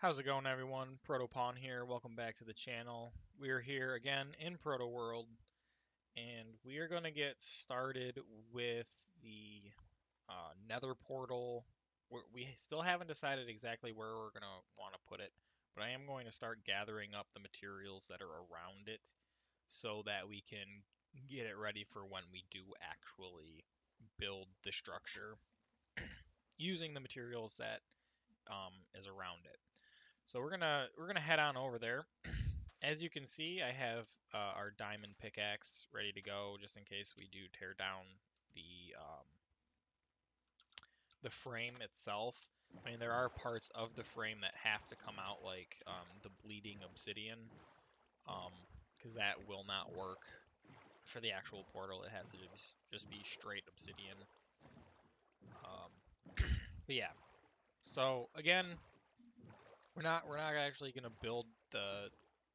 How's it going, everyone? Protopon here. Welcome back to the channel. We're here again in Proto World, and we are going to get started with the Nether portal. We still haven't decided exactly where we're going to want to put it, but I am going to start gathering up the materials that are around it so that we can get it ready for when we do actually build the structure using the materials that is around it. So we're gonna head on over there. As you can see, I have our diamond pickaxe ready to go, just in case we do tear down the frame itself. I mean, there are parts of the frame that have to come out, like the bleeding obsidian, because that will not work for the actual portal. It has to just be straight obsidian. Um, but yeah. So again, we're not actually gonna build the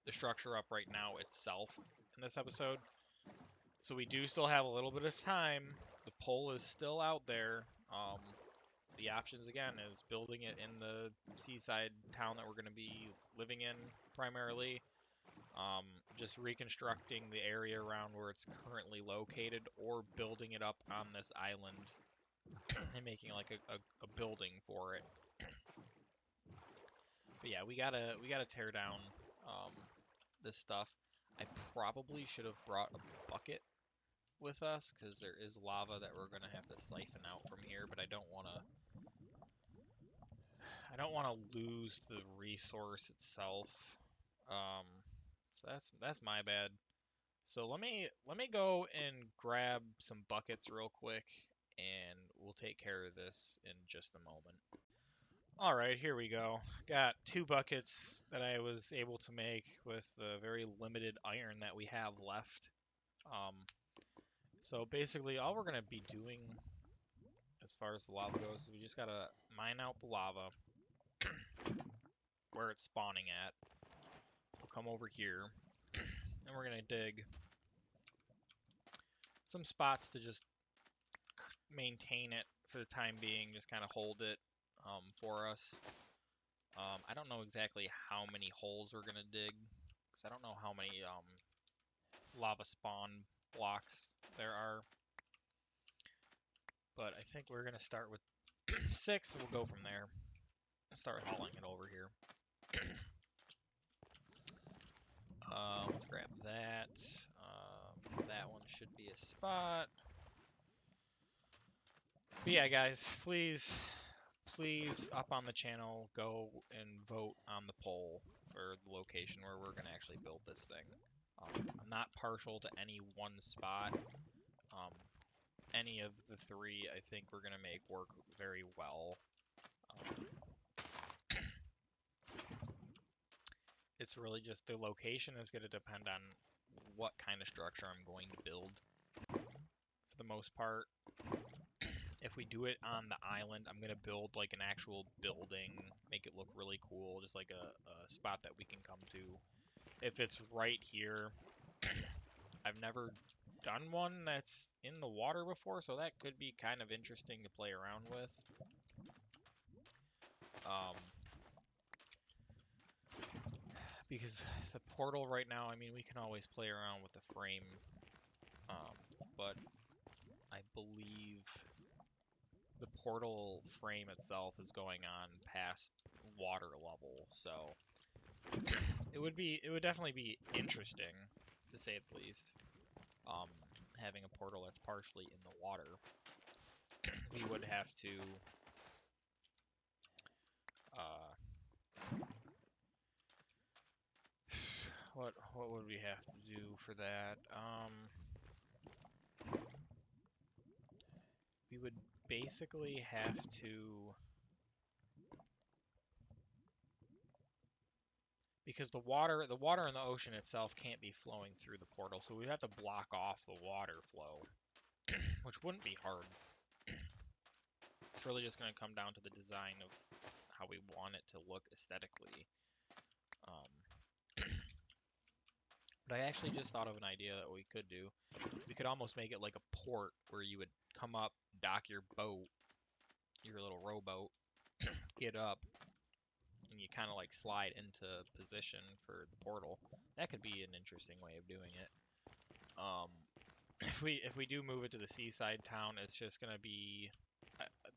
structure up right now itself in this episode. So we do still have a little bit of time. The poll is still out there. The options again is building it in the seaside town that we're going to be living in primarily. Just reconstructing the area around where it's currently located, or building it up on this island and making like a building for it. But yeah, we gotta tear down um, this stuff. I probably should have brought a bucket with us because there is lava that we're gonna have to siphon out from here, but I don't wanna lose the resource itself. Um, so that's my bad. So let me go and grab some buckets real quick, and we'll take care of this in just a moment. All right, here we go. Got 2 buckets that I was able to make with the very limited iron that we have left. So basically, all we're gonna be doing as far as the lava goes is we just gotta mine out the lava where it's spawning at. We'll come over here, and we're gonna dig some spots to just maintain it for the time being, just kind of hold it for us. I don't know exactly how many holes we're gonna dig, because I don't know how many lava spawn blocks there are. But I think we're gonna start with 6, and we'll go from there. Start hauling it over here. Let's grab that. That one should be a spot. But yeah, guys, please up on the channel, go and vote on the poll for the location where we're gonna actually build this thing. I'm not partial to any one spot. Any of the 3, I think we're gonna make work very well. It's really just the location is going to depend on what kind of structure I'm going to build for the most part. If we do it on the island, I'm going to build like an actual building, make it look really cool, just like a spot that we can come to. If it's right here, I've never done one that's in the water before, so that could be kind of interesting to play around with. Because the portal right now, I mean, we can always play around with the frame, but I believe the portal frame itself is going on past water level, so it would definitely be interesting, to say the least, having a portal that's partially in the water. We would have to what would we have to do for that? We would basically have to, because the water in the ocean itself can't be flowing through the portal, so we'd have to block off the water flow, which wouldn't be hard. It's really just going to come down to the design of how we want it to look aesthetically. But I actually just thought of an idea that we could do. We could almost make it like a port where you would come up, dock your boat, your little rowboat, get up, and you kind of like slide into position for the portal. That could be an interesting way of doing it. If we do move it to the seaside town, it's just gonna be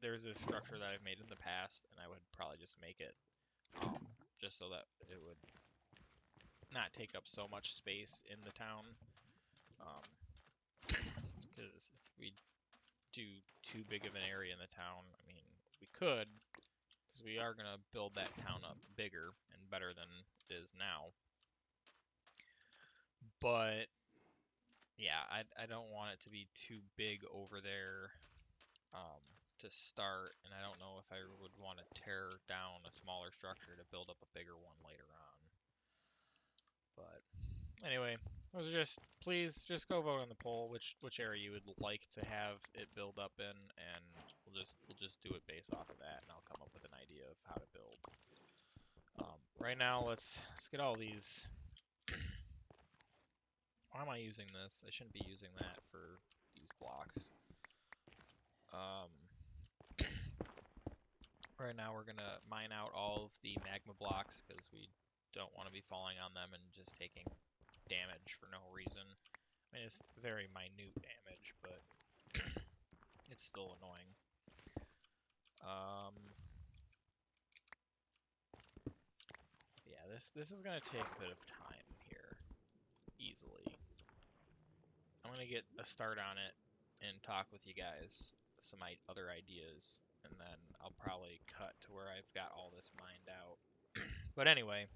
there's this structure that I've made in the past, and I would probably just make it just so that it would not take up so much space in the town. Because if we do too big of an area in the town, I mean, we could, because we are gonna build that town up bigger and better than it is now. But yeah, I don't want it to be too big over there to start, and I don't know if I would want to tear down a smaller structure to build up a bigger one later on. But anyway, those are just, please just go vote on the poll which area you would like to have it build up in, and we'll just do it based off of that, and I'll come up with an idea of how to build. Right now, let's get all these. Why am I using this? I shouldn't be using that for these blocks. Right now we're gonna mine out all of the magma blocks because we don't want to be falling on them and just taking damage for no reason. I mean, it's very minute damage, but it's still annoying. Yeah, this is gonna take a bit of time here, easily. I'm gonna get a start on it and talk with you guys some other ideas, and then I'll probably cut to where I've got all this mined out. But anyway,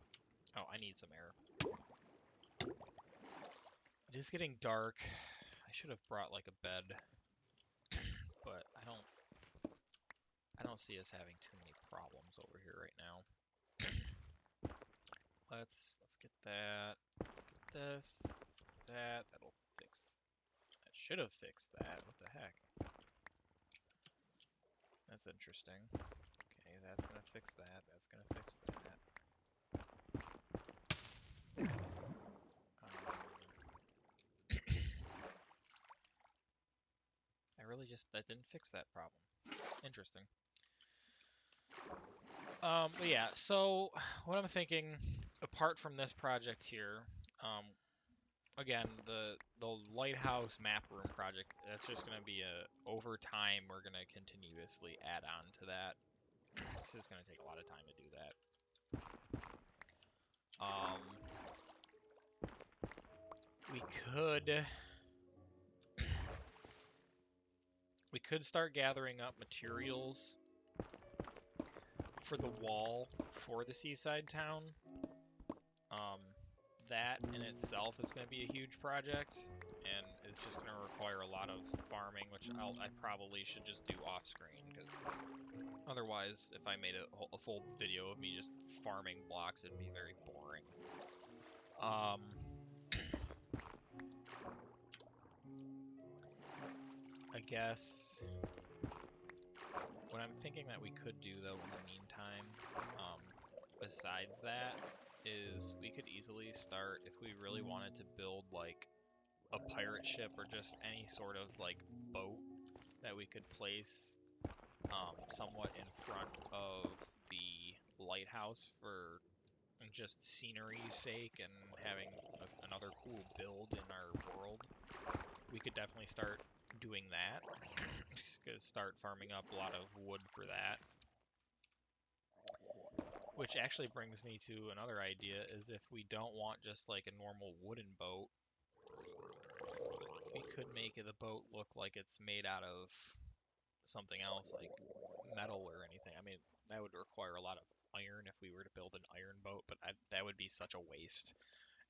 oh, I need some air. It is getting dark. I should have brought like a bed, but I don't see us having too many problems over here right now. Let's get that. Let's get this. Let's get that. That'll fix. That should have fixed that. What the heck? That's interesting. Okay, that's gonna fix that. That's gonna fix that. That didn't fix that problem. Interesting. But yeah, so what I'm thinking, apart from this project here, again, the lighthouse map room project, that's just gonna be over time, we're gonna continuously add on to that. This is gonna take a lot of time to do that. We could start gathering up materials for the wall for the seaside town. That in itself is going to be a huge project, and it's just going to require a lot of farming, which I probably should just do off screen, because otherwise, if I made a full video of me just farming blocks, it'd be very boring. I guess what I'm thinking that we could do, though, in the meantime, besides that, is we could easily start, if we really wanted to build like a pirate ship or just any sort of like boat that we could place somewhat in front of the lighthouse for just scenery's sake and having another cool build in our world, we could definitely start doing that. Just gonna start farming up a lot of wood for that. Which actually brings me to another idea, is if we don't want just like a normal wooden boat, we could make the boat look like it's made out of something else, like metal or anything. I mean, that would require a lot of iron if we were to build an iron boat, but that would be such a waste.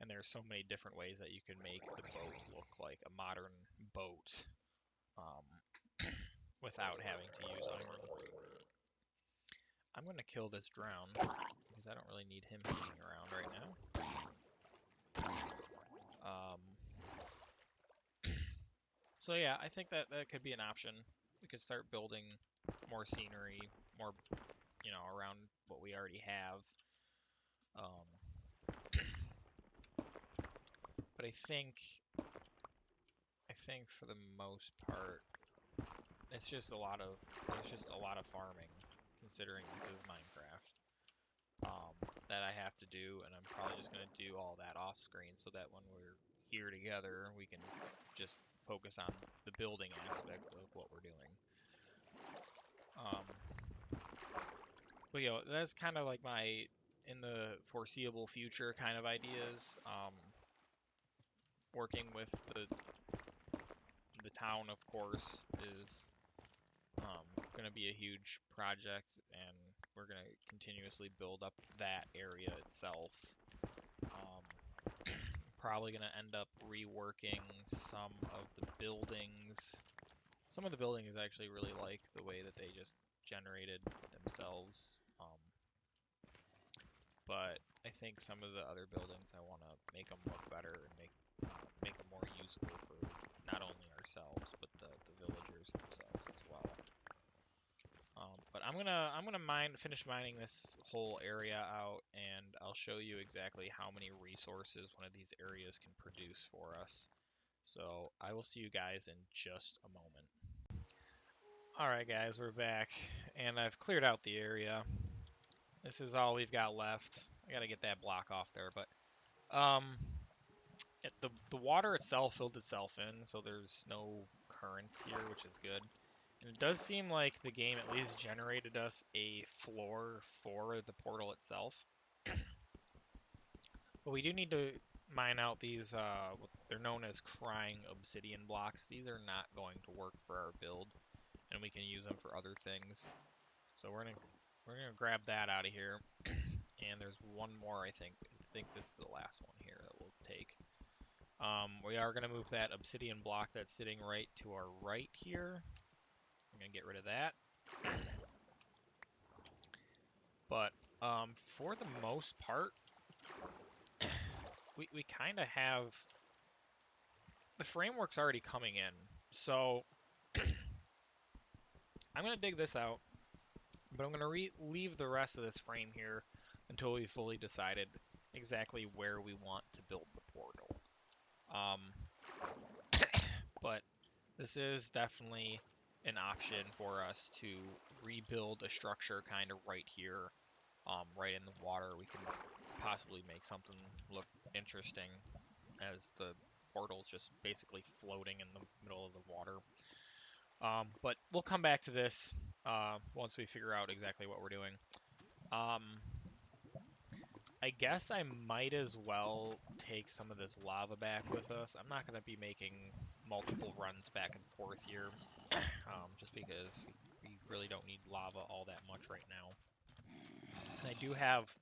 And there's so many different ways that you can make the boat look like a modern boat without having to use iron. I'm going to kill this drown, because I don't really need him hanging around right now. So yeah, I think that could be an option. We could start building more scenery, more, around what we already have. But I think for the most part, there's just a lot of farming, considering this is Minecraft. to do, and I'm probably just gonna do all that off screen so that when we're here together, we can just focus on the building aspect of what we're doing. But that's kind of like my in the foreseeable future kind of ideas. Working with the town, of course, is going to be a huge project, and we're going to continuously build up that area itself. Probably going to end up reworking some of the buildings. Some of the buildings I actually really like the way that they just generated themselves. But I think some of the other buildings I want to make them look better and make them more usable for not only ourselves but the villagers themselves as well. But I'm gonna finish mining this whole area out, and I'll show you exactly how many resources one of these areas can produce for us. So I will see you guys in just a moment. Alright guys, we're back, and I've cleared out the area. This is all we've got left. I gotta get that block off there, but the water itself filled itself in, so there's no currents here, which is good. And it does seem like the game at least generated us a floor for the portal itself. But we do need to mine out these, they're known as crying obsidian blocks. These are not going to work for our build, and we can use them for other things. So we're gonna grab that out of here. And there's one more, I think. I think this is the last one here that we'll take. We are gonna move that obsidian block that's sitting right to our right here. I'm gonna get rid of that. But for the most part, we kind of have the framework's already coming in. So I'm gonna dig this out, but I'm gonna leave the rest of this frame here until we fully decided exactly where we want to build the portal. But this is definitely an option for us to rebuild a structure kind of right here, right in the water. We can possibly make something look interesting as the portal's just basically floating in the middle of the water. But we'll come back to this once we figure out exactly what we're doing. I guess I might as well take some of this lava back with us. I'm not going to be making multiple runs back and forth here, just because we really don't need lava all that much right now. And I do have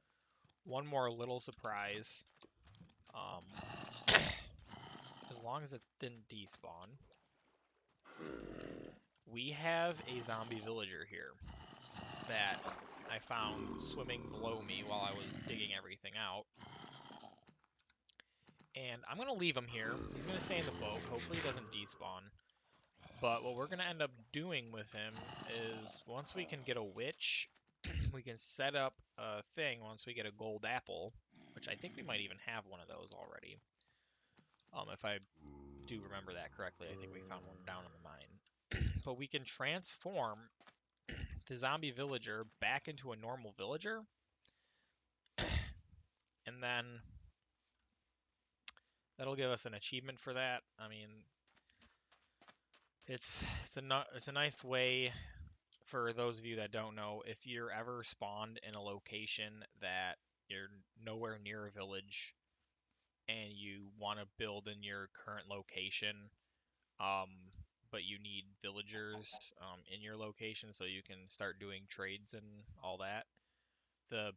one more little surprise, as long as it didn't despawn. We have a zombie villager here that I found swimming below me while I was digging everything out. And I'm going to leave him here. He's going to stay in the boat. Hopefully he doesn't despawn. But what we're going to end up doing with him is once we can get a witch, we can set up a thing once we get a gold apple, which I think we might even have one of those already. If I do remember that correctly, I think we found one down in the mine. But we can transform the zombie villager back into a normal villager. And then that'll give us an achievement for that. I mean, it's a nice way for those of you that don't know, if you're ever spawned in a location that you're nowhere near a village and you want to build in your current location, but you need villagers in your location so you can start doing trades and all that, the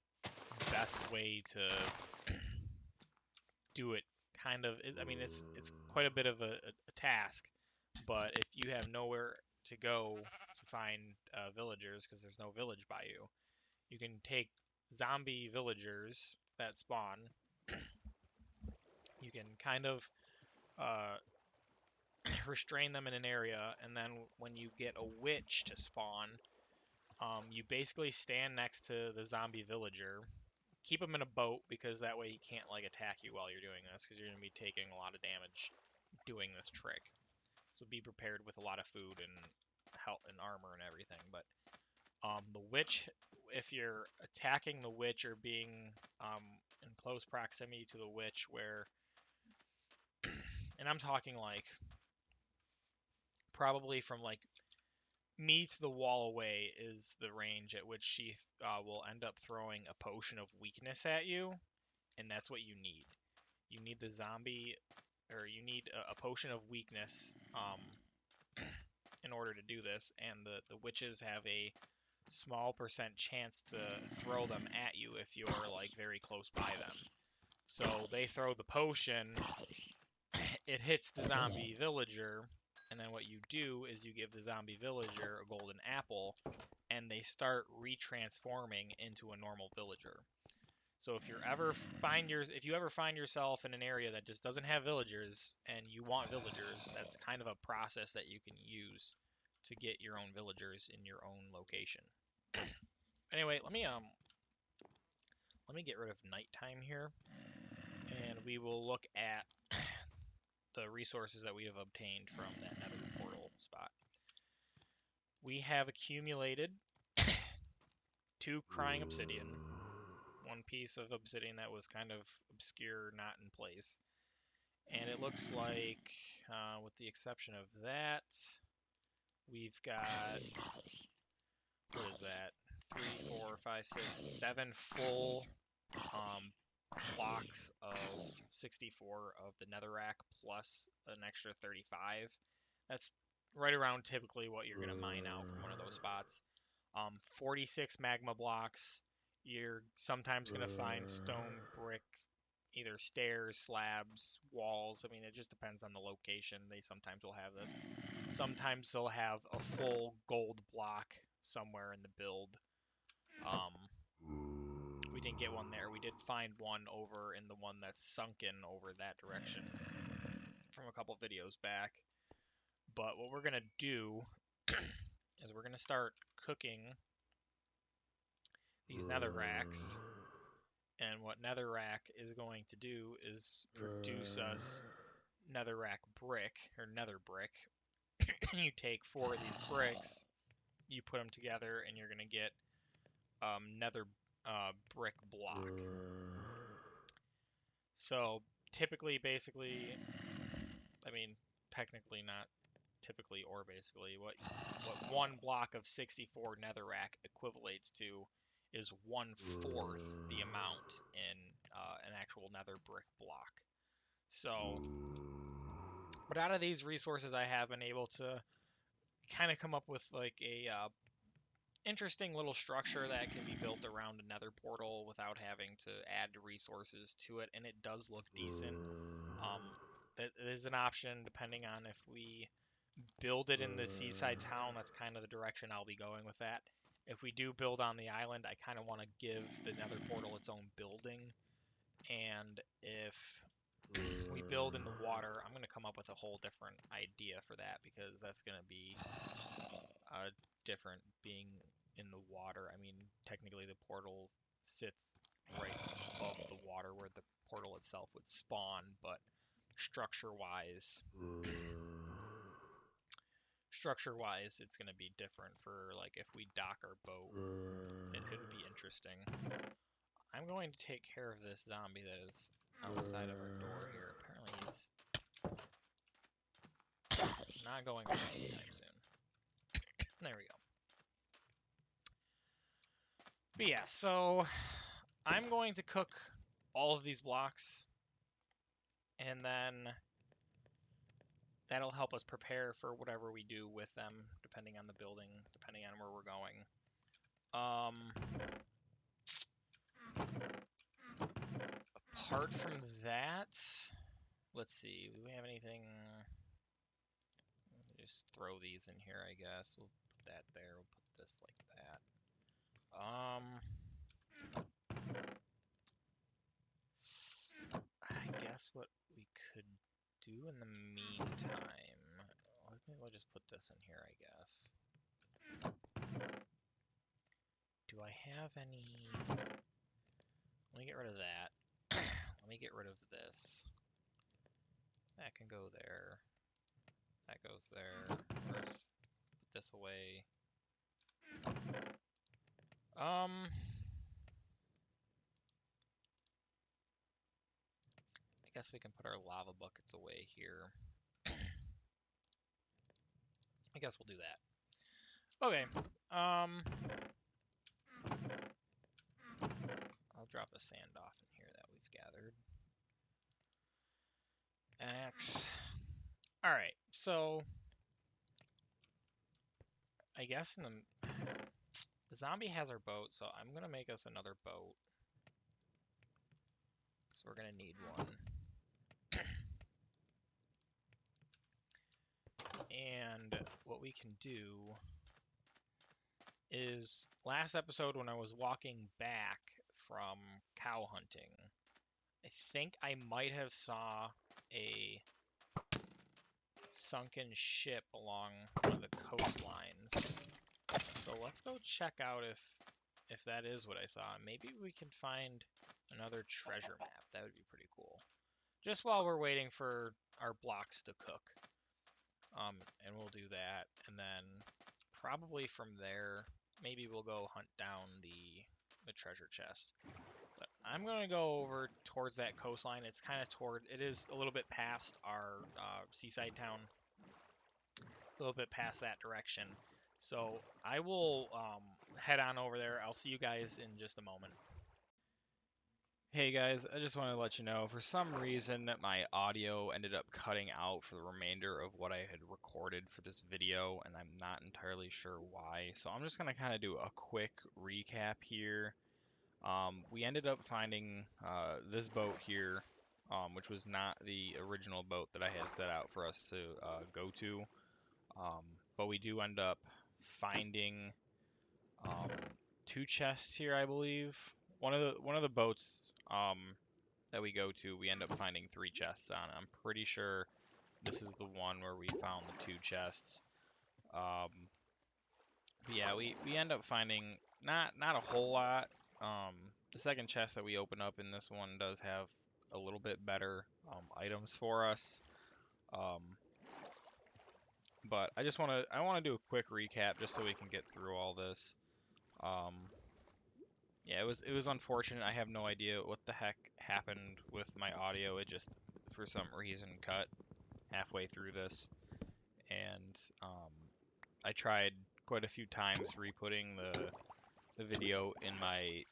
best way to do it kind of is, I mean, it's quite a bit of a task, but if you have nowhere to go to find villagers because there's no village by you, you can take zombie villagers that spawn. You can kind of restrain them in an area, and then when you get a witch to spawn, you basically stand next to the zombie villager. Keep him in a boat because that way he can't like attack you while you're doing this, because you're going to be taking a lot of damage doing this trick. So be prepared with a lot of food and health and armor and everything. But The witch, if you're attacking the witch or being in close proximity to the witch, where, and I'm talking like probably from like me to the wall away is the range at which she will end up throwing a potion of weakness at you, and that's what you need. You need the zombie, or you need a potion of weakness in order to do this, and the witches have a small percent chance to throw them at you if you're like very close by them. So they throw the potion, it hits the zombie villager, and then what you do is you give the zombie villager a golden apple, and they start retransforming into a normal villager. So if you ever find yourself in an area that just doesn't have villagers and you want villagers, that's kind of a process that you can use to get your own villagers in your own location. Anyway, let me get rid of nighttime here, and we will look at the resources that we have obtained from that nether portal spot. We have accumulated 2 crying obsidian, 1 piece of obsidian that was kind of obscure, not in place. And it looks like, with the exception of that, we've got, what is that? 3, 4, 5, 6, 7 full blocks of 64 of the netherrack plus an extra 35. That's right around typically what you're going to mine out from one of those spots. 46 magma blocks. You're sometimes going to find stone, brick, either stairs, slabs, walls. I mean, it just depends on the location. They sometimes will have this. Sometimes they'll have a full gold block somewhere in the build. We didn't get one there. We did find one over in the one that's sunken over that direction from a couple videos back. But what we're going to do is we're going to start cooking these netherracks. And what netherrack is going to do is produce us netherrack brick, or nether brick. You take 4 of these bricks, you put them together, and you're going to get nether brick block. So typically, basically, I mean, technically not typically or basically, what 1 block of 64 netherrack equivalates to is 1/4 the amount in an actual nether brick block. So, but out of these resources, I have been able to kind of come up with like a interesting little structure that can be built around a nether portal without having to add resources to it, and it does look decent. That is an option depending on if we build it in the seaside town. That's kind of the direction I'll be going with that. If we do build on the island, I kind of want to give the nether portal its own building, and if we build in the water, I'm going to come up with a whole different idea for that, because that's going to be different being in the water. I mean, technically the portal sits right above the water where the portal itself would spawn, but structure-wise, it's going to be different for, like, if we dock our boat, it would be interesting. I'm going to take care of this zombie that is outside of our door here. Apparently he's not going away anytime soon. There we go. But yeah, so I'm going to cook all of these blocks, and then that'll help us prepare for whatever we do with them, depending on the building, depending on where we're going. Apart from that, let's see, do we have anything? Just throw these in here, I guess. We'll put that there, we'll put this like that. I guess what we could do in the meantime, we'll just put this in here, I guess. Do I have any? Let me get rid of that. Let me get rid of this. That can go there. That goes there. Put this away. I guess we can put our lava buckets away here. I guess we'll do that. Okay. I'll drop a sand off in here that we've gathered. Axe. All right. So I guess the zombie has our boat, so I'm gonna make us another boat. So we're gonna need one. And what we can do is last episode when I was walking back from cow hunting, I think I might have saw a sunken ship along one of the coastlines. So let's go check out if that is what I saw. Maybe we can find another treasure map. That would be pretty cool. Just while we're waiting for our blocks to cook. And we'll do that, and then probably from there, maybe we'll go hunt down the treasure chest. But I'm gonna go over towards that coastline. It's kind of it is a little bit past our seaside town. It's a little bit past that direction. So I will head on over there. I'll see you guys in just a moment. Hey guys, I just wanted to let you know, for some reason my audio ended up cutting out for the remainder of what I had recorded for this video, and I'm not entirely sure why. So I'm just going to kind of do a quick recap here. We ended up finding this boat here, which was not the original boat that I had set out for us to go to. But we do end up finding um, two chests here, I believe. One of the boats that we go to, we end up finding three chests on. I'm pretty sure this is the one where we found the two chests. But yeah, we end up finding not a whole lot. The second chest that we open up in this one does have a little bit better items for us. Um, but I want to do a quick recap just so we can get through all this. Um, Yeah, it was unfortunate. I have no idea what the heck happened with my audio. It just, for some reason, cut halfway through this, and I tried quite a few times re-putting the video in my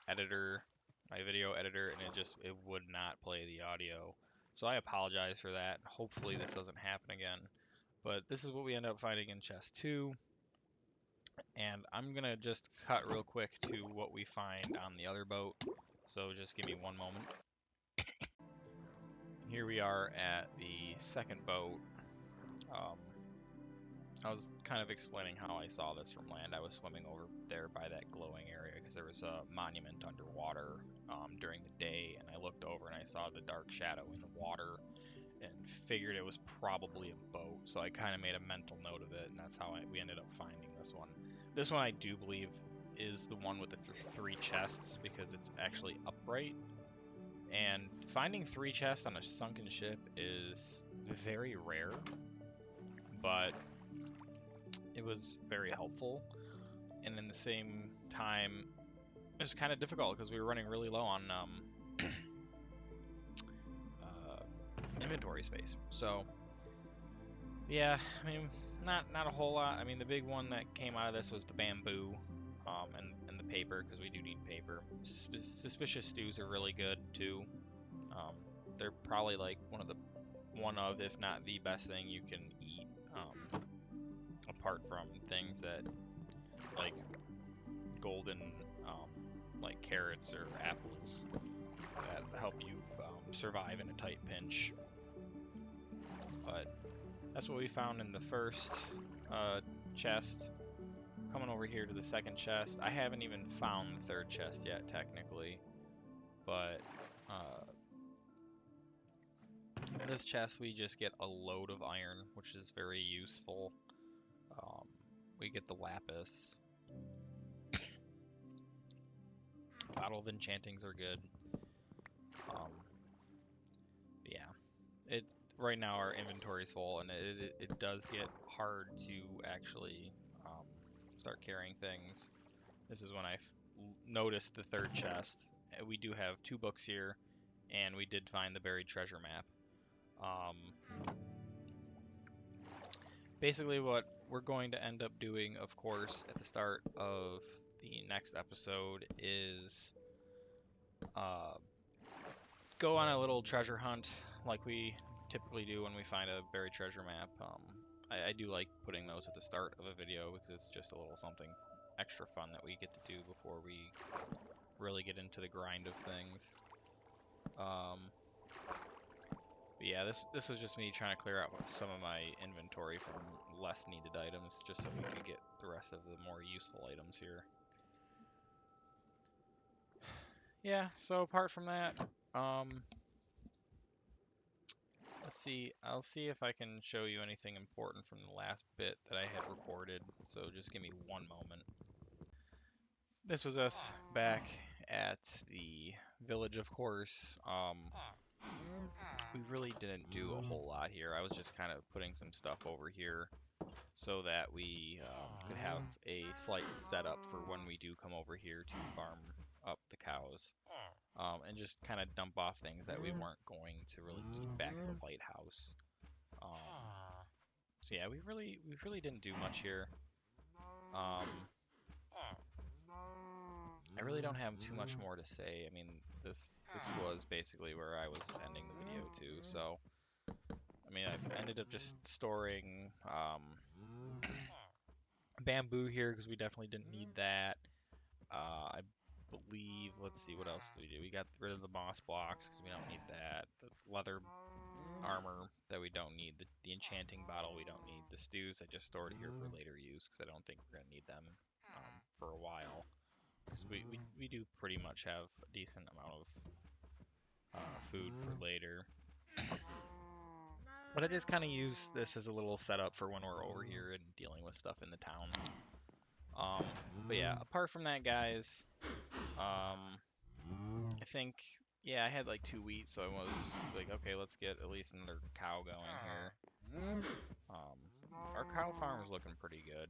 video editor, and it would not play the audio. So I apologize for that. Hopefully this doesn't happen again. But this is what we end up finding in chest 2. And I'm gonna just cut real quick to what we find on the other boat. So just give me one moment. Here we are at the second boat. Um, I was kind of explaining how I saw this from land. I was swimming over there by that glowing area because there was a monument underwater during the day, and I looked over and I saw the dark shadow in the water and figured it was probably a boat. So I kind of made a mental note of it, and that's how we ended up finding this one. This one I do believe is the one with the three chests because it's actually upright. And finding three chests on a sunken ship is very rare, but it was very helpful. And in the same time, it was kind of difficult because we were running really low on inventory space. So yeah, I mean, not a whole lot. I mean, the big one that came out of this was the bamboo, and the paper because we do need paper. Suspicious stews are really good too. Um, they're probably like one of, if not the best thing you can eat, apart from things that like golden, like carrots or apples that help you survive in a tight pinch. But that's what we found in the first chest. Coming over here to the second chest, I haven't even found the third chest yet, technically, but this chest we just get a load of iron, which is very useful. We get the lapis. Bottle of enchantings are good. Yeah, it right now our inventory is full, and it does get hard to actually start carrying things. This is when I noticed the third chest. We do have 2 books here, and we did find the buried treasure map. Um, Basically, what we're going to end up doing, of course, at the start of the next episode is uh, go on a little treasure hunt like we typically do when we find a buried treasure map. I do like putting those at the start of a video because it's just a little something extra fun that we get to do before we really get into the grind of things. But yeah, this was just me trying to clear out some of my inventory from less needed items, just so we could get the rest of the more useful items here. Yeah, so apart from that, let's see, I'll see if I can show you anything important from the last bit that I had recorded, so just give me one moment. This was us back at the village, of course. We really didn't do a whole lot here. I was just kind of putting some stuff over here so that we could have a slight setup for when we do come over here to farm up the cows, and just kind of dump off things that we weren't going to really need back at the lighthouse. So yeah, we really didn't do much here. Um, I really don't have too much more to say. I mean, this was basically where I was ending the video too. So I mean, I ended up just storing bamboo here because we definitely didn't need that. I believe, let's see, what else did we do? We got rid of the moss blocks because we don't need that. The leather armor that we don't need. The enchanting bottle we don't need. The stews I just stored here for later use because I don't think we're going to need them for a while. Because we do pretty much have a decent amount of food for later. But I just kind of use this as a little setup for when we're over here and dealing with stuff in the town. But yeah, apart from that, guys, I think, yeah, I had like 2 wheat, so I was like, okay, let's get at least another cow going here. Our cow farm is looking pretty good.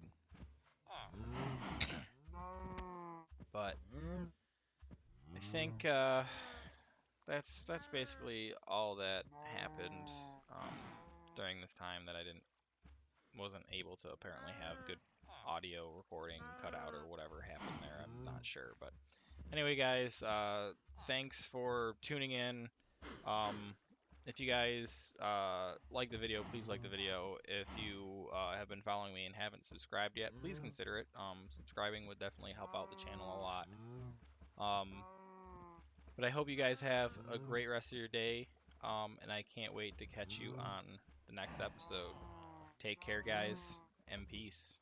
But I think that's basically all that happened during this time that I wasn't able to apparently have good audio recording cut out or whatever happened there. I'm not sure, but anyway, guys, thanks for tuning in. If you guys like the video, please like the video. If you have been following me and haven't subscribed yet, please consider it. Subscribing would definitely help out the channel a lot. But I hope you guys have a great rest of your day, and I can't wait to catch you on the next episode. Take care, guys, and peace.